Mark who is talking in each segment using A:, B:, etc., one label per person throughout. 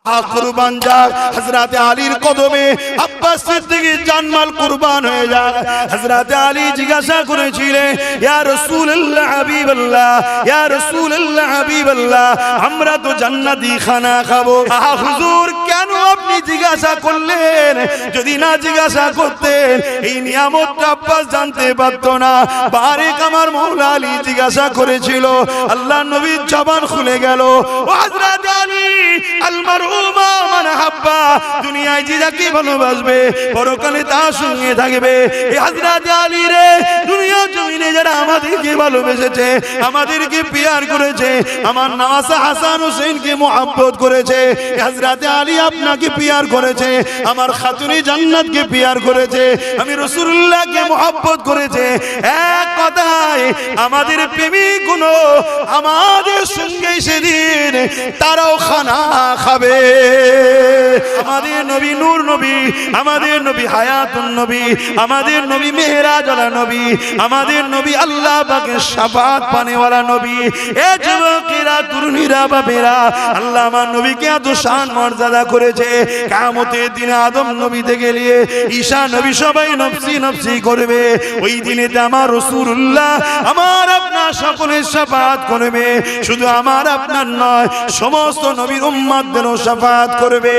A: কুরবান যাক হযরত আলীর কদমে আব্বাস সিদ্দিকীর জানমাল কুরবান হয়ে যাক। হযরত আলী জিজ্ঞাসা করেছিলেন, ইয়া রাসূলুল্লাহ হাবিবাল্লাহ, ইয়া রাসূলুল্লাহ হাবিবাল্লাহ, আমরা তো জান্নাতি খানা খাবো। হুজুর কেন আপনি জিজ্ঞাসা করলেন? যদি না জিজ্ঞাসা করতেন এই নিয়ামতটা আব্বাস জানতে পারতো না। বারেক আমার মাওলা আলী জিজ্ঞাসা করেছিল, আল্লাহ নবীর জবান খুলে গেল, ও হযরত আলী আল মারহুমা মান হাব্বা, দুনিয়ায় যে যাকে ভালোবাসবে পরকালে তার সঙ্গে থাকবে। এই হযরত আলী রে, দুনিয়া জমিনে যারা আমাদেরকে ভালোবেসেছে, আমাদেরকে পিয়ার করেছে, আমার নাসা হাসান হোসেনকে মোহাব্বত করেছে, হযরত আলী আপনাকে পিয়ার করেছে, আমার খাতুনে জান্নাতকে পিয়ার করেছে, আমি রাসূলুল্লাহকে মোহাব্বত করেছে। এক কথায় আমাদের প্রেমিকগুলো আমাদের সঙ্গে সেদিন তারাও খানা খাবে। আমাদের নবী নূর নবী, আমাদের নবী হায়াতুন নবী, আমাদের নবী মেহরাজওয়ালা নবী, আমাদের নবী আল্লাহ পাকের শাফাত পানেওয়ালা নবী। এ যুবকেরা, তরুণীরা, বাপেরা, আল্লাহ আমার নবীকে এত শান মর্যাদা করেছে। কিয়ামতের দিনে আদম নবী থেকে নিয়ে ঈসা নবী সবাই নফসি নফসি করবে। ওই দিনেতে আমার রাসূলুল্লাহ আমার আপনার সকলের শাফাত করবে। শুধু আমার আপনার নয়, সমস্ত নবীর উম্মতদেরও শাফাত করবে।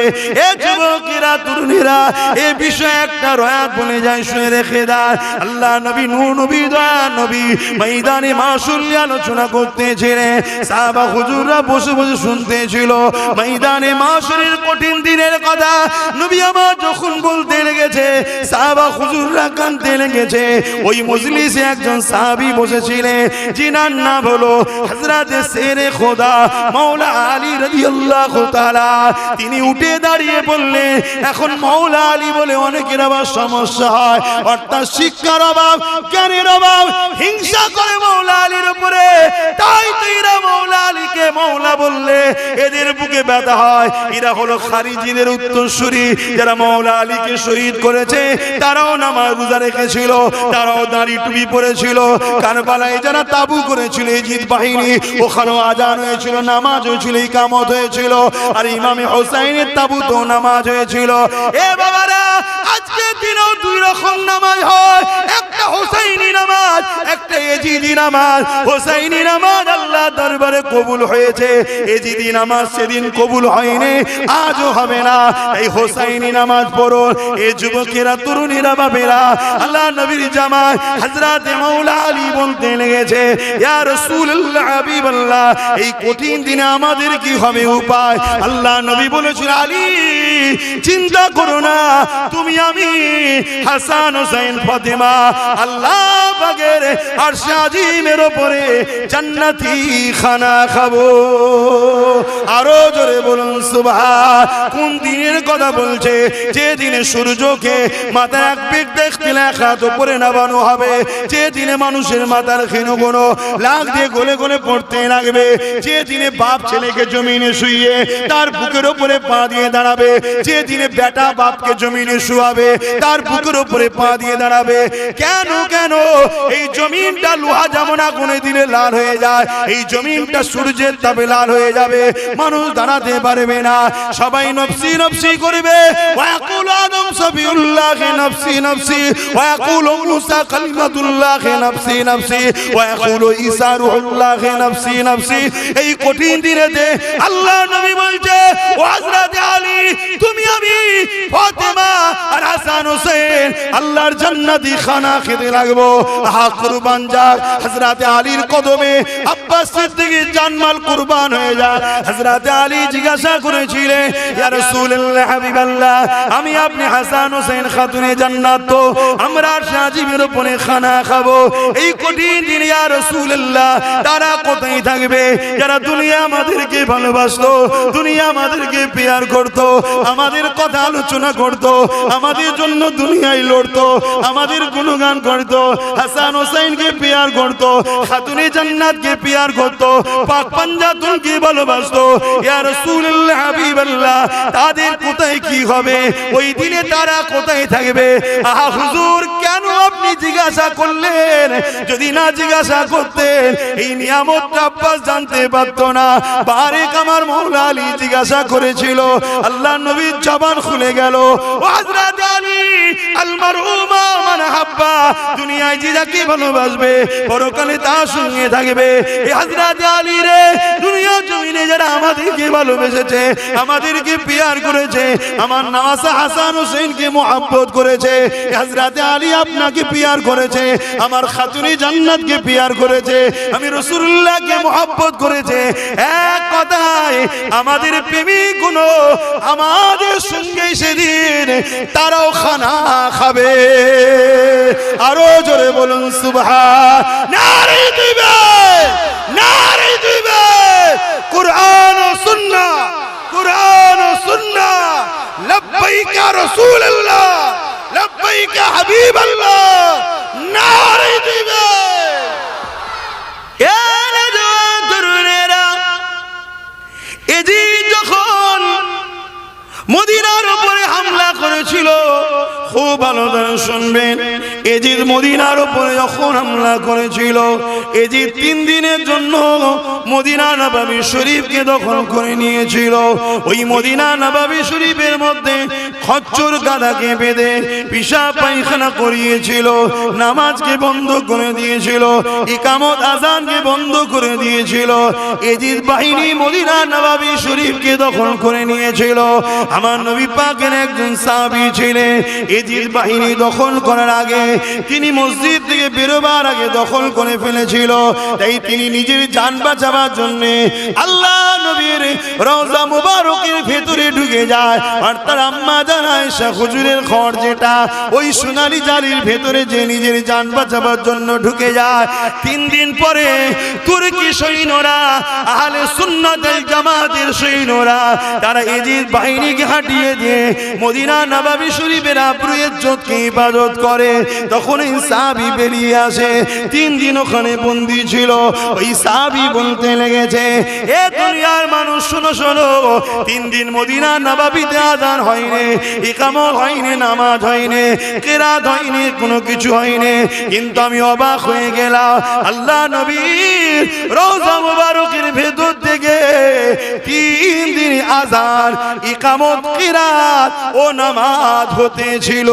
A: এ যুবকেরা, তরুণীরা, এই বিষয়ে একটা রয়াত বলে যায়, শুনে রেখে দাও। আল্লাহ নবী নূর নবী দয়া নবী ময়দানে মাশূর আলোচনা করতেছিলেন, সাহাবা হুজুররা বসে বসে শুনতেছিল। ময়দানে মাশূরের কঠিন দিনের কথা নবী আমার যখন বলতে লেগেছে, সাহাবা হুজুররা কাঁদতে লেগেছে। ওই মজলিসে একজন সাহাবী বসেছিলেন, যিনার নাম হলো হযরত শেরে খোদা মাওলা আলী রাদিয়াল্লাহু তাআলা। তিনি উঠে দাঁড়িয়ে বললেন, এখন মাওলা আলী বলে অনেকের আবার সমস্যা হয়, অর্থাৎ শিক্ষার অভাব, জ্ঞানের অভাব, হিংসা করে মাওলা আলীর উপরে, তাই তো এরা মাওলা আলীকে মাওলা বললে এদের বুকে ব্যথা হয়। এরা হলো খারিজিদের উত্তরসূরি, যারা মাওলা আলীকে শহীদ করেছে। তারাও নামাজ রোজা রেখেছিল, তারাও দাড়ি টুপি পরেছিল। কারবালায় যারা তাবু করেছিল ইজিদ বাহিনী, ওখানেও আজান হয়েছিল, নামাজ হয়েছিল, ইকামত হয়েছিল। আর ইমামে হোসাইনের তাবুতেও নামাজ হয়েছিল। এ বাবারা, আজকের দিনেও দুই রকম নামাজ হয়, একটা হোসাইনি নামাজ, একটা ইজিদি নামাজ। হোসাইনি নামাজ আল্লাহ দরবারে কবুল হয়েছে, ইজিদি নামাজ সেদিন কবুল হয়নি, আজও হবে না। এই হোসাইনি নামাজ পড়ো। এই যুবকেরা, তরুণীরা, বাবেরা, আল্লাহ নবীর জামাই হযরত মাওলা আলী বলতে লেগেছে, ইয়া রাসূলুল্লাহ হাবিবাল্লাহ, এই কঠিন দিনে আমাদের কি হবে উপায়? আল্লাহ নবী বলেছেন, আলী চিন্তা করো না, তুমি আমি হাসান হোসেন ফাতেমা আল্লাহ পাকের আরশে আজিমের উপরে জান্নাতি খানা খাবো। আরো জোরে বলুন সুবহান। কোন দিনের কথা বলছে? যে দিনে সূর্যকে মাথা এক পিঠ দেখতে লেখাত উপরে নামানো হবে, যে দিনে মানুষের মাথার ক্ষীণ লাখ দিয়ে গলে গলে পড়তে লাগবে, যে দিনে বাপ ছেলেকে জমিনে শুইয়ে তার বুকের উপরে পা দিয়ে দাঁড়াবে, যে দিনে বেটা বাপকে জমিনে শুয়াবে, তার বুকের উপরে পা দিয়ে দাঁড়াবে। কেন কেন? এই জমিনটা লোহা যেমন আগুনে দিলে লাল হয়ে যায়, এই জমিনটা সূর্যের তাপে লাল হয়ে যাবে, মানুষ দাঁড়াতে পারবে না, সবাই নফসি নফসি করবে। ওয়াকুল আদম সাবিউল্লাহ নফসি নফসি, ওয়াকুল মুসা কালিমাতুল্লাহ নফসি নফসি, ওয়াকুল ঈসা রূহুল্লাহ নফসি নফসি। এই কঠিন দিনেতে আল্লাহ নবী বলছে, ও হযরত আলী, তুমি আমি ফাতেমা আর হাসান হোসেন আল্লাহর জান্নাতি খানা খেতে লাগবো। কুরবান যাক হযরত আলীর কদমে আব্বাস সিদ্দিকীর জানমাল কুরবান হয়ে যায়। হযরত আলী জিজ্ঞাসা করেছিলেন, ইয়া রাসূলুল্লাহ হাবিবাল্লাহ, আমি আপনি হাসান হোসেন খাতুনে জান্নাত, তো আমরা সাজিমের উপরে খানা খাবো। এই কঠিন দিন ইয়া রাসূলুল্লাহ, তারা কোথায় থাকবে যারা দুনিয়া আমাদেরকে ভালোবাসতো, দুনিয়া আমাদেরকে প্যার করতো, আমাদের কথা আলোচনা করতো, আমাদের জন্য দুনিয়া দুনিয়ায় লড়তো, আমাদের গুণগান করতো, হাসান হোসেনকে প্যার করতো, খাতুনে জান্নাতকে প্যার করতো, পাক পাঞ্জাতুনকে ভালোবাসতো। ইয়া রাসূলুল্লাহ হাবিবাল্লাহ, তাদের কোথায় কি হবে ওই দিনে, তারা কোথায় থাকবে? আহা হুজুর, কেন আপনি জিজ্ঞাসা করলেন? যদি না জিজ্ঞাসা করতেন এই নিয়ামতটা আব্বাস জানতে পারত না। বারেক আমার মাওলা আলী জিজ্ঞাসা করেছিল, আল্লাহ নবীর জবান খুলে গেল, ও হযরত আলী আল মারহুমা মান হাব্বা, দুনিয়ায় যে যাকে ভালোবাসবে পরকালে তার সঙ্গে থাকবে। এই হযরত আলী রে, দুনিয়া জমিনে যারা আমাদেরকে ভালোবেসেছে, আমাদেরকে প্যার করেছে, আমার নওয়াসা হাসান হোসেনকে মোহাব্বত করেছে, হযরত আলী আপনাকে প্যার করেছে, আমার খাতুনে জান্নাতকে প্যার করেছে, আমি রাসূলুল্লাহকে মোহাব্বত করেছে। এক কথায় আমাদের প্রেমিকগুলো আমাদের সঙ্গে সেদিন তারাও খানা খাবে। আরো জোরে বলুন সুবহান। নারে দিবে, নারে দিবে। কুরআন ও সুন্নাহ, কুরআন ও সুন্নাহ। লব্বাইক ইয়া রাসূলুল্লাহ, লব্বাইক ইয়া হাবিবাল্লাহ। নারে দিবে। এজিদ যখন মদিনার উপরে হামলা করেছিল, খুব ভালো করে শুনবেন, এজিদ মদিনার উপরে যখন হামলা করেছিল, এজিদ 3 দিনের জন্য মদিনা নববী শরীফকে দখল করে নিয়েছিল। ওই মদিনা নববী শরীফের মধ্যে খচ্চর গাধাকে বেঁধে পেশাব পায়খানা করিয়েছিল, নামাজকে বন্ধ করে দিয়েছিল, ইকামত আযানকে বন্ধ করে দিয়েছিল। এজিদ বাহিনী মদিনা নববী শরীফকে দখল করে নিয়েছিল। আমার নবী পাকের একজন সাহাবী ছিলেন, এজিদ বাহিনী দখল করার আগে, তিনি মসজিদ থেকে বেরোবার আগে দখল করে ফেলেছিল। তাই তিনি নিজের জান বাঁচাবার জন্য আল্লাহ নবীর রওজা মুবারকের ভেতরে ঢুকে যায়, আর তার আম্মা জান আয়েশা হুজুরের ঘর যেটা, ওই সোনালী জালির ভেতরে যে নিজের জান বাঁচাবার জন্য ঢুকে যায়। 3 দিন পরে তুর্কি সৈন্যরা, আহলে সুন্নাত ওয়াল জামাতের সৈন্যরা, তারা এজিদ বাহিনীকে হাঁটিয়ে দিয়ে মদিনা নববী শরীফের আবরু ইজ্জতকে হিফাজত করে। তখন এই সাহাবী বেরিয়ে আসে, 3 দিন ওখানে বন্দী ছিল। ওই সাহাবী বলতে লেগেছে, এ দুনিয়ার মানুষ শোনো শোনো, 3 দিন মদিনা নববীতে আযান হয়নি, ইকামত হয়নি, নামাজ হয়নি, কিরাত হয়নি, কোনো কিছু হয়নি, কিন্তু আমি অবাক হয়ে গেলাম, আল্লাহ নবীর রওজা মুবারকের ভেতর থেকে 3 দিন আযান, ইকামত, কিরাত ও নামাজ হতেছিল।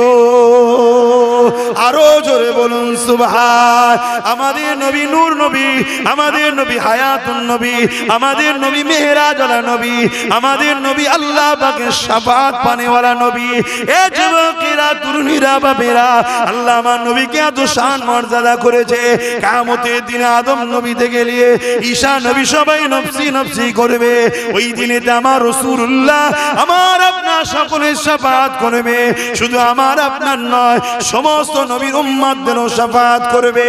A: আরো জোরে বলুন সুবহান। আমাদের নবী নূর নবী, আমাদের নবী হায়াতুন নবী, আমাদের নবী মেহরাজওয়ালা নবী, আমাদের নবী আল্লাহ পাকের শাফাত পানেওয়ালা নবী। এ যুবকেরা, তরুণীরা, বাবেরা, আল্লাহ আমার নবীকে এত শান মর্যাদা করেছে, কিয়ামতের দিনে আদম নবী থেকে নিয়ে ঈসা নবী সবাই নফসি নফসি করবে। ওই দিনেতে আমার রাসূলুল্লাহ আমার আপনার সকলের শাফাত করবে। শুধু আমার আপনার নয়, সমস্ত নবীর উম্মতদেরও শাফাত করবে।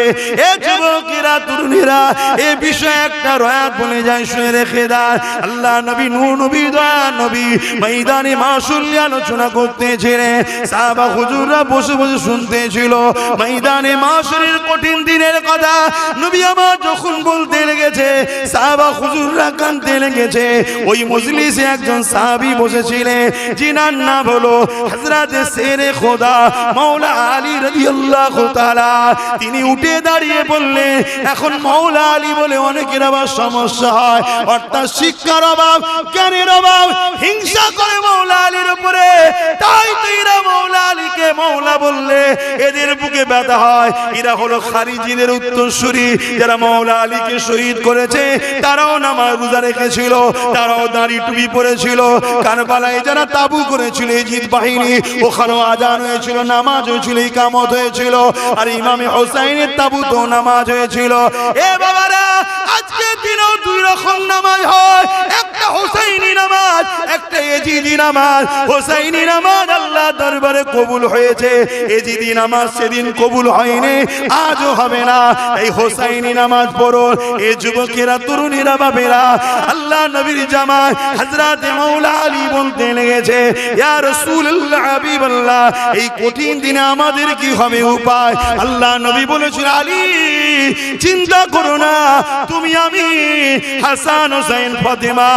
A: এ যুবকেরা, তরুণীরা, এই বিষয়ে একটা রয়াত বলে যায়, শুনে রেখে দাও। আল্লাহ নবী নূর নবী, দয়া নবী ময়দানে মাসুল আলোচনা করতেছিলেন, সাহাবা হুজুররা বসে বসে শুনতেছিল। ময়দানে মাসুরের কঠিন দিনের কথা নবী আমার যখন বলতে লেগেছে, সাহাবা হুজুররা কাঁদতে লেগেছে। ওই মজলিসে একজন সাহাবী বসেছিলেন, যিনার নাম হলো হযরত শেরে খোদা মাওলা আলী রাদিয়াল্লাহু তাআলা। তিনি উঠে দাঁড়িয়ে বললেন, এখন মাওলা আলী বলে অনেকের আবার সমস্যা হয়, অর্থাৎ শিক্ষার অভাব, জ্ঞানের অভাব, হিংসা করে মাওলা আলীর উপরে, তাই তো এরা মাওলা আলীকে মাওলা বললে এদের বুকে ব্যথা হয়। এরা হলো খারিজিদের উত্তরসূরি, যারা মাওলা আলীকে শহীদ করেছে। তারাও নামাজ রোজা রেখেছিল, তারাও দাড়ি টুপি পরেছিল। কারবালায় যারা তাবু করেছিল এজিদ বাহিনী, ওখানেও আজান হয়েছিল, নামাজ হয়েছিল, ইকামত হয়েছিল, আর ইমামে হোসাইনের তাবুতেও নামাজ হয়েছিল। এ বাবারা, আজকে দিনেও 2 রকম নামাজ হয়, একটা হোসাইনি নামাজ, একটা এজিদি নামাজ, হোসাইনি নামাজ আল্লাহ দরবারে কবুল হয়েছে। এই যেদিন নামাজ সেদিন কবুল হয়নি, আজও হবে না। এই হোসাইনি নামাজ পড়ো এ যুবকেরা, তরুণীরা, বাবেরা। আল্লাহ নবীর জামাই হযরত মাওলা আলী বলতে লেগেছে, ইয়া রাসূলুল্লাহ হাবিবাল্লাহ, এই কঠিন দিনে আমাদের কি হবে উপায়? আল্লাহ নবী বলেছেন, আলী চিন্তা করো না, তুমি আমি হাসান হোসেন ফাতেমা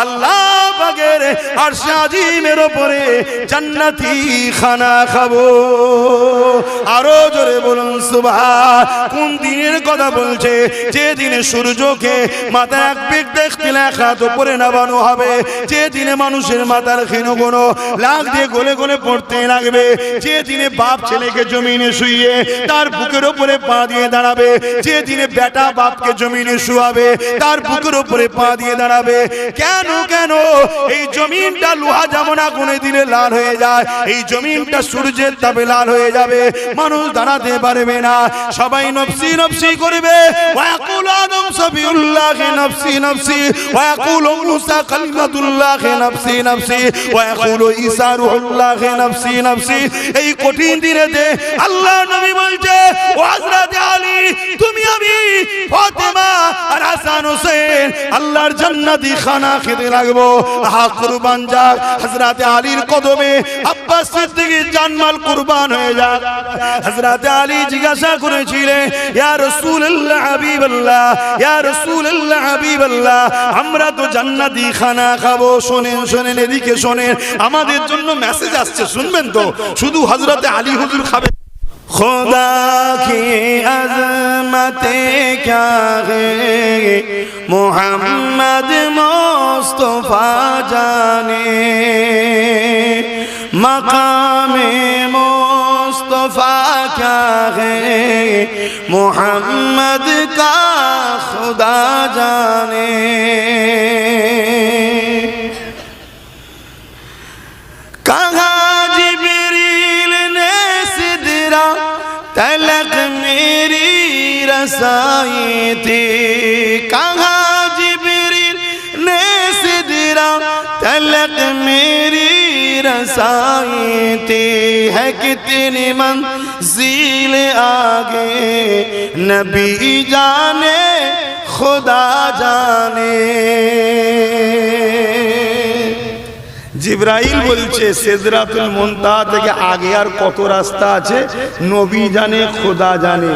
A: আল্লাহ পাকের আরশে আজিমের উপরে জান্নাতি খানা খাবো। আরো জোরে বলুন সুবহান। কোন দিনের কথা বলছে? যে দিনে সূর্যকে মাথা এক পিঠ দেখতে লেখাত উপরে নামানো হবে, যে দিনে মানুষের মাথার ক্ষীণ কোনো লাখ দিয়ে গলে গলে পড়তে লাগবে, যে দিনে বাপ ছেলেকে জমিনে শুইয়ে তার বুকের উপরে পা দিয়ে দাঁড়াবে, যে দিনে বেটা বাপকে জমিনে শুয়াবে তার বুকের উপরে পা দিয়ে দাঁড়াবে। কেন কেন? এই জমিনটা লোহা যেমন আগুনে দিলে লাল হয়ে যায়, এই জমিনটা সূর্যের তাপে লাল হয়ে যাবে, মানুষ দাঁড়াতে পারবে না, সবাই নফসি নফসি করবে। ওয়াকুল আদম সাবিউল্লাহ নফসি নফসি, ওয়াকুল মুসা কালিমাতুল্লাহ নফসি নফসি, ওয়াকুল ঈসা রূহুল্লাহ নফসি নফসি। এই কঠিন দিনেতে আল্লাহ নবী বলছে, ও হযরত আলী, তুমি আমি ফাতেমা আর হাসান হোসেন আল্লাহর জান্নাতি খানা খেতে লাগবো। আহা কুরবান যাক হযরত আলীর কদমে আব্বাস সিদ্দিকীর জানমাল কুরবান হয়ে যাক। হযরত আলী জিজ্ঞাসা করেছিলেন, ইয়া রাসূলুল্লাহ হাবিবাল্লাহ, ইয়া রাসূলুল্লাহ হাবিবাল্লাহ, আমরা তো জান্নাতি খানা খাবো। শোনেন শোনেন, এদিকে শোনেন, আমাদের জন্য মেসেজ আসছে, শুনবেন তো? শুধু হযরত আলী হুজুর খাবে। खुदा की अज़मतें क्या है, मोहम्मद मुस्तफा जाने, मकामे मुस्तफा क्या है, मोहम्मद का खुदा जाने। कहा जिब्रील ने सिदरा तलक मेरी रसाई थी, कहा जिब्रील ने सिदरा तलक मेरी रसाई थी, है कितनी मंजिल आगे नबी जाने खुदा जाने। জিবরাইল বলছে সিদরাতুল মুনতাহা থেকে আগে আর কত রাস্তা আছে নবী জানে, খোদা জানে।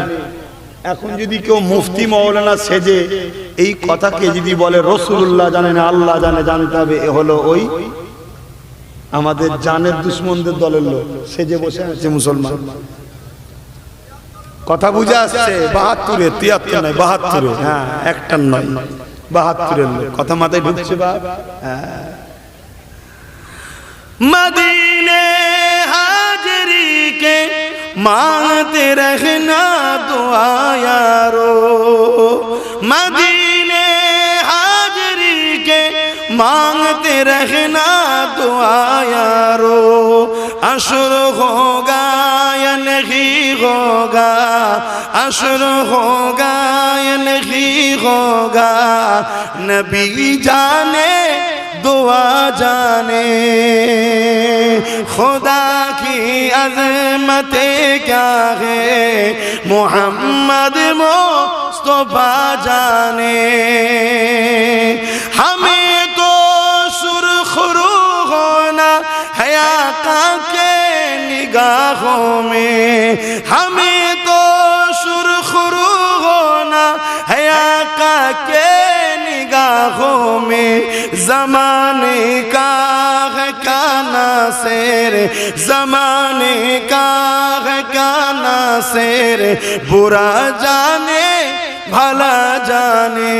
A: এখন যদি কেউ মুফতি মাওলানা সেজে এই কথাকে যদি বলে রাসূলুল্লাহ জানে না আল্লাহ জানে, জানতে হবে এ হলো ওই আমাদের জানের দুশমনদের দলের লোক, সেজে বসে আছে মুসলমান। কথা বুঝে আসছে? ৭২-এ ৭৩ নয় ৭২-এ, হ্যাঁ একটার নয় ৭২-এর লোক। কথা মাথায় ঢুকছে বাপ? হ্যাঁ। मदीने हाजरी के मांगते रहना दुआ यारो, मदीने हाजरी के मांगते रहना दुआ यारो, अशर होगा या नहीं होगा, अशर होगा या नहीं होगा, नबी जाने दुआ जाने। खुदा की अज़मतें क्या है, मोहम्मद मुस्तफा जाने। हमें तो सुरखरू होना है आका के निगाहों में, हमें तो सुरखरू होना है आका के निगाहों में, ज़माने का है क्या नासिर, ज़माने का है क्या नासिर, बुरा जाने भला जाने।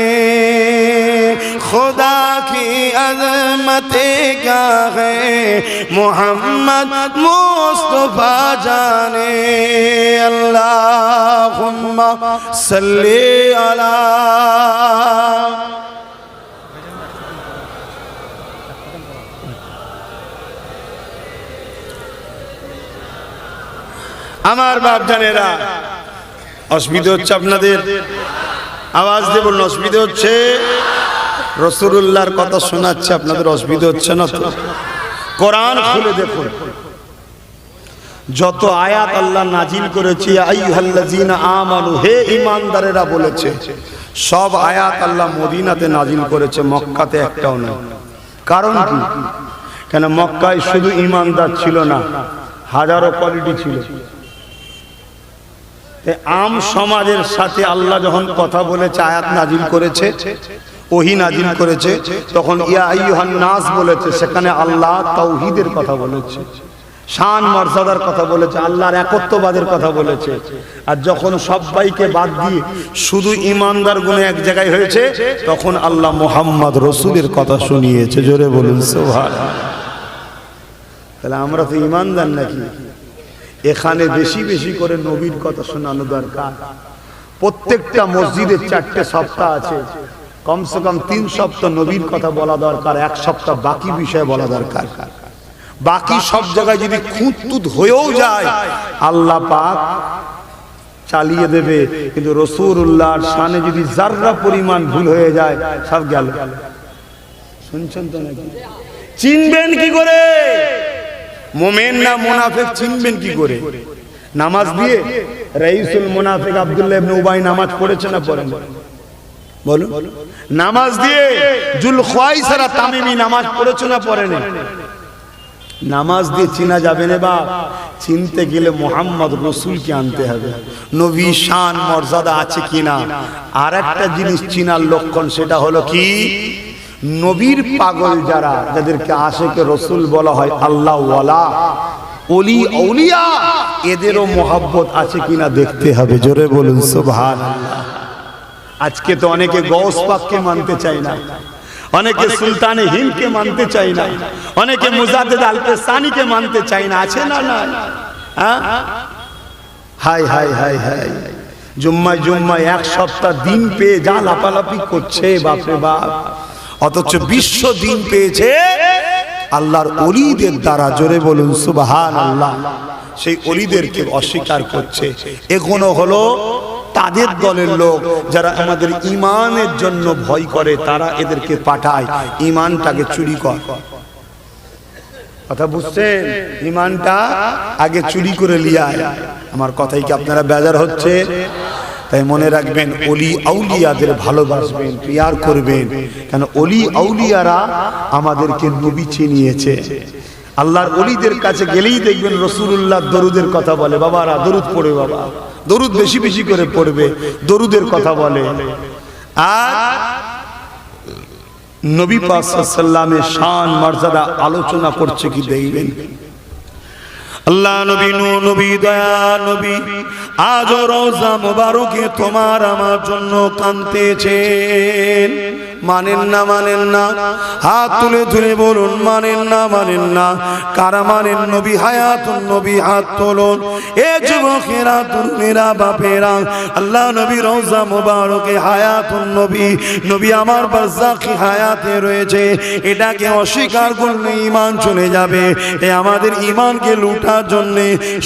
A: खुदा की अज़मतें क्या है, मोहम्मद मुस्तफा जाने। अल्लाहुम्मा सल्ली अला। আমার বাপ জানেরা, অসুবিধা হচ্ছে আপনাদের? আওয়াজ দিয়ে বলুন, অসুবিধা হচ্ছে? রাসূলুল্লাহর কথা শোনাচ্ছে, আপনাদের অসুবিধা হচ্ছে না তো? কোরআন খুলে দেখুন, যত আয়াত আল্লাহ নাজিল করেছে আইয়ুহাল্লাযীনা আমানু, হে ঈমানদারেরা বলেছে, সব আয়াত আল্লাহ মদিনাতে নাজিল করেছে, মক্কাতে একটাও নয়। কারণ কি? কেন মক্কায় শুধু ঈমানদার ছিল না, হাজারো কোয়ালিটি ছিল। আম সমাজের সাথে আল্লাহ যখন কথা বলেছে, আয়াত নাজিল করেছে, ওহী নাজিল করেছে, তখন ইয়া আইয়ুহান নাস বলেছে, সেখানে আল্লাহ তাওহীদের কথা বলেছে, শান মর্যাদার কথা বলেছে, আল্লাহর একত্ববাদের কথা বলেছে। আর যখন সবাইকে বাদ দিয়ে শুধু ঈমানদার গুণে এক জায়গায় হয়েছে, তখন আল্লাহ মুহাম্মদ রাসূলের কথা শুনিয়েছে। জোরে বলুন সুবহানাল্লাহ। তাহলে আমরা তো ঈমানদার নাকি? এখানে বেশি বেশি করে নবীর কথা শোনানো দরকার। প্রত্যেকটা মসজিদে 4টে সপ্তাহ আছে, কমসে কম 3 সপ্তাহ নবীর কথা বলা দরকার, 1 সপ্তাহ বাকি বিষয় বলা দরকার। বাকি সব জায়গায় যদি খুঁততুত হয়েও যায়, আল্লাহ পাক চালিয়ে দেবে, কিন্তু রাসূলুল্লাহর শানে যদি যাররা পরিমাণ ভুল হয়ে যায়, সব গেল। শুনছেন তো নাকি? চিনবেন কি করে মুমিন না মুনাফিক? চিনবেন কি করে? নামাজ দিয়ে? রাইসুল মুনাফিক আব্দুল্লাহ ইবনে উবাই নামাজ পড়েছে না পড়েন? বলুন। নামাজ দিয়ে জুলখাইসারা তামিমি নামাজ পড়েছে না পড়েনি? নামাজ দিয়ে চিনা যাবে না বাপ। চিনতে গেলে মুহাম্মদ রাসূলকে আনতে হবে, নবী শান মর্যাদা আছে কিনা। আর একটা জিনিস চিনার লক্ষণ, সেটা হলো কি? নবীর পাগল যারা, যাদেরকে আশিকে রাসূল বলা হয়, আল্লাহ ওয়ালা, ওলি আউলিয়া, এদেরও মোহাব্বত আছে কিনা দেখতে হবে। জোরে বলুন সুবহানাল্লাহ। আজকে তো অনেকে গৌস পাককে মানতে চায় না, অনেকে সুলতানে হিন্দকে মানতে চায় না, অনেকে মুজাদ্দিদ আল-ফিসানিকে মানতে চায় না। আছে না? না। হাই হাই হাই হাই, জুম্মায় জুম্মায় 1 সপ্তাহ দিন পেয়ে যা লাপালাপি করছে, বাপরে বাপ। অথচ বিশ্ব দিন পেয়েছে আল্লাহর ওলিদের দ্বারা। জোরে বলুন সুবহানাল্লাহ। সেই ওলিদেরকে অস্বীকার করছে। এগুলো হলো তাদের দলের লোক যারা আমাদের ঈমানের জন্য ভয় করে, তারা এদেরকে পাঠায় ঈমানটাকে চুরি কর। কথা বুঝছেন? ঈমানটা আগে চুরি করে লিয়ায়। আমার কথাই কি আপনারা বেজার হচ্ছে? তাই মনে রাখবেন, ওলি আউলিয়াদের ভালোবাসবেন, প্রিয়ার করবেন। কেন ওলি আউলিয়ারা আমাদেরকে নবী চিনিয়েছে। আল্লাহর ওলিদের কাছে গেলেই দেখবেন রাসূলুল্লাহ দরুদের কথা বলে। বাবারা দরুদ পড়ে, বাবা দরুদ বেশি বেশি করে পড়বে, দরুদের কথা বলে। আর নবী পাক সাল্লাল্লাহু আলাইহি ওয়াসাল্লামের শান মর্যাদা আলোচনা করছে কি দেখবেন। আল্লাহ নবী, নবী দয়া নবী, আজ রওজা মুবারকে তোমার আমার জন্য কাঁদতেছেন। মানেন না? মানেন না? হাত তুলে তুলে বলুন, মানেন না? মানেন না? কারা মানেন? নবী হায়াতুন নবী, হাত তুলুন। এ যুবকেরা, তরুণেরা, বাপেরা, আল্লাহ নবী রওজা মুবারকে হায়াতুন নবী, নবী আমার বারজাখি হায়াতে রয়েছে। এটাকে অস্বীকার করলে ঈমান চলে যাবে। এ আমাদের ঈমানকে লুটার জন্য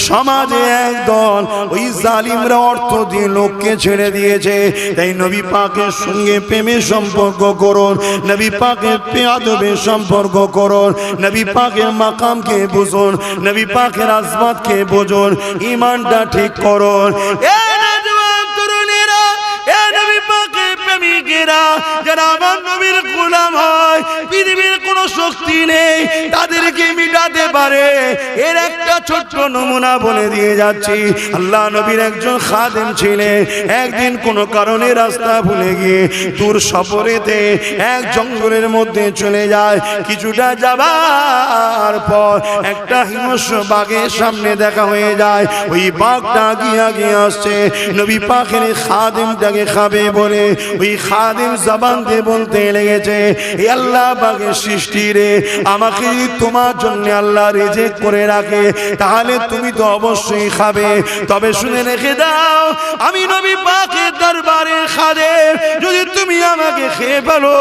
A: সমাজে একদল ওই জালিমরা অর্থ দিয়ে লোককে ছেড়ে দিয়েছে। তাই নবী পাকের সঙ্গে প্রেমের সম্পর্ক করুন, নবী পাকের আদবের সম্পর্ক করুন, নবী পাকের মাকামকে বুঝুন, নবী পাকের আজমাতকে বুঝুন, ঈমানটা ঠিক করুন। এ নওজওয়ান তরুণেরা, এ নবী পাকের প্রেমিকেরা, যারা আমার নবীর গোলাম হয়, পৃথিবীর কোনো শক্তি নেই তাদেরকে মিটাতে পারে। এর একটা ছোট্ট নমুনা বলে দিয়ে যাচ্ছি। আল্লাহ নবীর একজন খাদেম ছিলেন। একদিন কোনো কারণে রাস্তা ভুলে গিয়ে দূর সফরেতে এক জঙ্গলের মধ্যে চলে যায়। কিছুটা যাবার পর একটা হিংস্র বাঘের সামনে দেখা হয়ে যায়। ওই বাঘটা আগিয়ে আসছে। নবী পাকের খাদেমটাকে খাবে বলে ওই খাদেম জবান দিয়ে বলতে লেগেছে, হে আল্লাহ পাকের সৃষ্টি রে, আমাকে তোমার জন্য আল্লাহ রিজিক করে রাখে, তাহলে তুমি তো অবশ্যই খাবে। তবে শুনে রেখে দাও, আমি নবী পাকের দরবারে খাদেম, যদি তুমি আমাকে খেয়ে ফেলো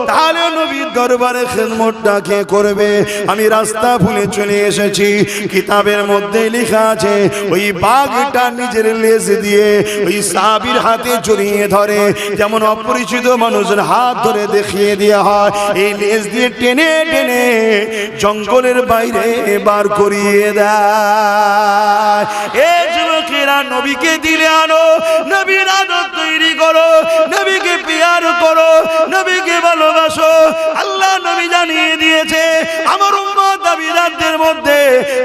A: তাহলে নবীর দরবারে খেদমতটা কে করবে? আমি রাস্তা ভুলে চলে এসেছি। কিতাবের মধ্যে লেখা আছে, ওই বাঘটা নিজের লেজ দিয়ে ওই সাহাবীর হাতে জড়িয়ে ধরে, যেমন অপরিচিত মানুষের হাত ধরে দেখিয়ে দেওয়া হয়। এই লেজ দিয়ে টেনে টেনে জঙ্গলের বাইরে বার করিয়ে দেয়। এ যুবকেরা, নবীকে দিলে আনো, নবীর আদত তৈরি করো, নবীকে পিয়ার করো, নবীকে ভালোবাসো। আল্লাহ নবী জানিয়ে দিয়েছে আমার উম্মত দাবিদারদের মধ্যে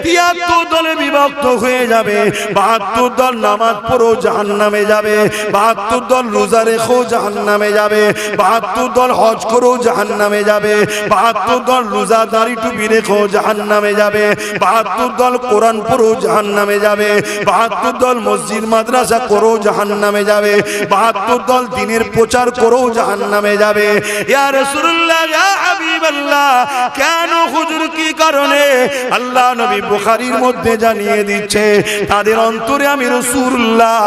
A: ৭৩ দলে বিভক্ত হয়ে যাবে। ৭২ দল নামাজ পড়ো জাহান্নামে যাবে, ৭২ দল রোজা রেখো জাহান্নামে যাবে, ৭২ দল হজ করো জাহান্নামে যাবে, ৭২ দল রোজা দাড়ি টুপি রেখো জাহান্নামে যাবে, ৭২ দল কোরআন পড়ো জাহান্নামে যাবে, ৭২ দল মসজিদ মাদ্রাসা করো জাহান্নামে যাবে, ৭২ দল দ্বীনের প্রচার করো জাহান্নামে যাবে। ইয়া রাসূলুল্লাহ, ইয়া হাবিবাল্লাহ, কেন হুজুর কি কারণে? আল্লাহ নবী বুখারীর মধ্যে জানিয়ে দিচ্ছে তাদের অন্তরে আমি রাসূলুল্লাহ